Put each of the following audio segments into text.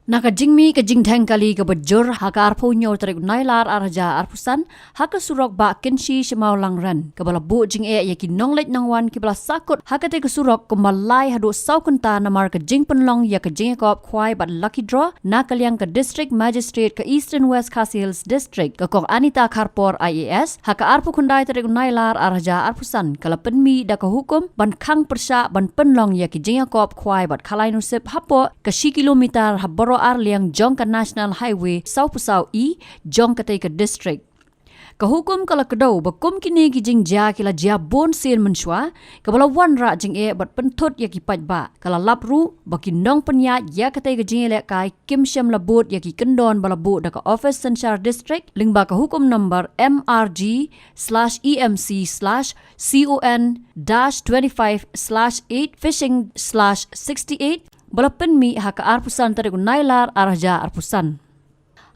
Naka jingmi ke Jingdheng kali ke bejur haka arpo nyaw tarik nailar araja arpusan haka surok ba kenshi shemau langran ke bala bu jing e yaki nonglet nangwan ke bala sakut haka te ke surok ke malai hadu saukenta namar ke jing penlong ya ke Jingïakob Khwai bat lucky draw na kaliang ke district magistrate ke Eastern West Khasi Hills district ke kong Anita Karpor IAS haka arpo kundai tarik nailar araja arpusan kala penmi da ke hukum ban Khang Pyrshah ban penlong ya ke Jingïakob Khwai bat khalai nusip hapo ke 10 kilometer haboro liang jong ke National Highway Sau Pusau E jong ke ke district. Kehukum kala kedau bakum kini ki jing ja kila jia bon sen menshwa kabala wan ra jing e bat pentut ya ki paj ba kala lapru bakin nong penya ya ke jing le kai kim sham labut ya ki kendon balabu da ka office Sanchar district lingba ka hukum number MRG/EMC/CON-25/8 fishing/68 balapan mi haka arpusan tarik nailar arja arpusan.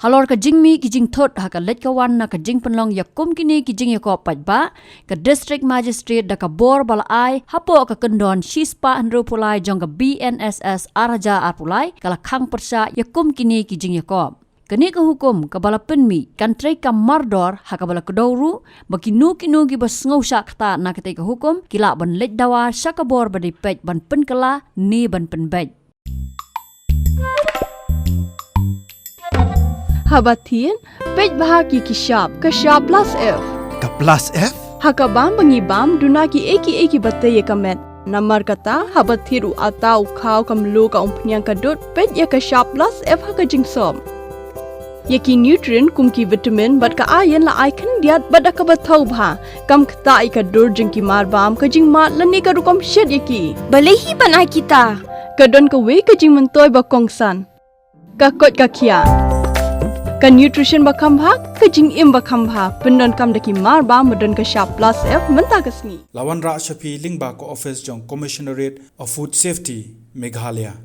Halor ka jingmi ki jing thot haka let kawan na ka jing penlong yakum kini ki Jingïakob pajba ka district magistrate da ka bor bala ai hapo ka kendon shispa handro pulai jong ka BNSS arja arpulai kala Khang Pyrshah yakum kini ki Jingïakob. Kini ke hukum ke bala penmi kantrai ka mardor haka bala kedauru baki nu ki bas ngau syak ta na ke hukum kila ban let dawa syakabor badi pej ban penkala ni ban penbej. Habatin, pej bahagi ki shop plus F. Ka plus F? Haka bam bangi bam dunaki eki batay kamet. Namar kata habathiru atau kau kamlu ka umpnyang kadut pej ya ka shop plus F haka jingsom. Yaki nutrient kum ki vitamin bat ka ayan la icon diat bat ka bathau bha kam kta ka dur jing ki mar bam ka jing mat lani ka rukom shed yaki. Balehi banai kita. Kadon ka we ka jing mentoy ba kongsan. Ka kot ka kia. Ka nutrition bakam bha ka jing im bakam bha pendon kam daki mar ba modon ka shop plus F menta kasni Lawan ra shapi lingba ko office jong commissionerate of food safety Meghalaya